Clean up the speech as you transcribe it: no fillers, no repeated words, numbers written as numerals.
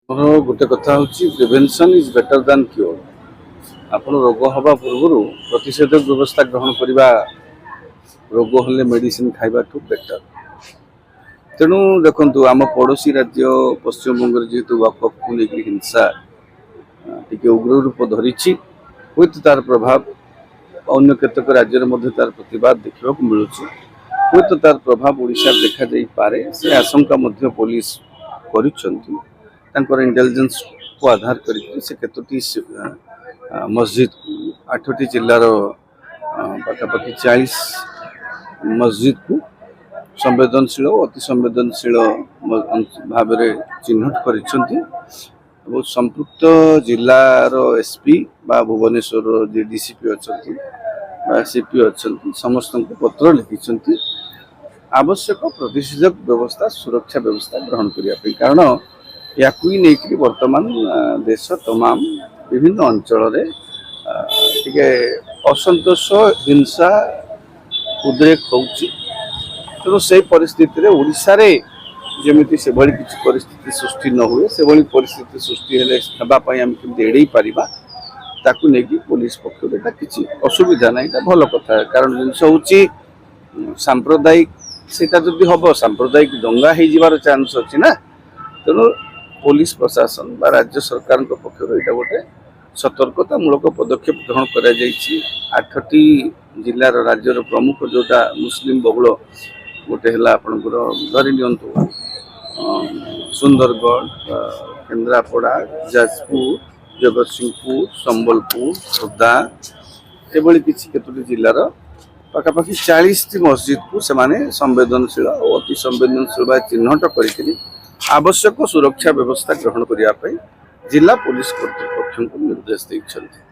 मोर गोटे कथा हूँ prevention is better than cure. आप रोग हवा पूर्व प्रतिषेधक व्यवस्था ग्रहण करने रोग हेल्ले मेडिसिन खाइबा ठू बेटर। तेणु देखु आम पड़ोशी राज्य पश्चिमबंग जेहेतु वक्फ को लेकर हिंसा टी उग्र रूप धरी हुए तार प्रभाव अन्य केतक राज्य तार प्रतिवाद देखा मिलूँ हुए तो तार प्रभाव ओडिशा देखा जापे से आशंका पुलिस कर इंटेलिजेंस को आधार करती मस्जिद को 8टी जिलार पाखापाखि 40 मस्जिद को संवेदनशील अति संवेदनशील भाव चिन्हट कर संपृक्त जिलार एसपी बा भुवनेश्वर जी डीसीपी अच्छा सीपी अच्छा समस्त को पत्र लिखिं आवश्यक प्रतिषेधक व्यवस्था सुरक्षा व्यवस्था ग्रहण करने कारण या नहीं वर्तमान देश तमाम विभिन्न अंचल असंतोष हिंसा उद्रेक होची। तेणु से परिस्थिति रे ओडिशा रे जमिति से भली किसी परिस्थिति सृष्टि न हुए से भली परिस्थिति सृष्टि हेले हेबापई आम केमति एड़े पारिबा ताकू नेकी पुलिस पक्ष एटा किसी असुविधा ना एटा भल कथा। कारण जिनस होची सांप्रदायिक सेटा जदि हम सांप्रदायिक दंगा हो जीवार चांस अच्छी ना। तेणु पुलिस प्रशासन बा राज्य सरकार पक्ष यहाँ गोटे सतर्कतामूलक पदक्षेप ग्रहण कर 8टी जिलार राज्यर प्रमुख जोटा मुस्लिम बहुल गोटे है आपंकर धरी नियंतु सुंदरगढ़ केन्द्रापड़ा जाजपुर जगतसिंहपुर संबलपुर खोर्धा एभली किसी केतोटी जिलार पाखापाखि 40टी मस्जिद को सेमाने संवेदनशील और अति संवेदनशील चिन्हट कर आवश्यक सुरक्षा व्यवस्था ग्रहण करने जिला पुलिस कर्तृपक्ष को निर्देश देते।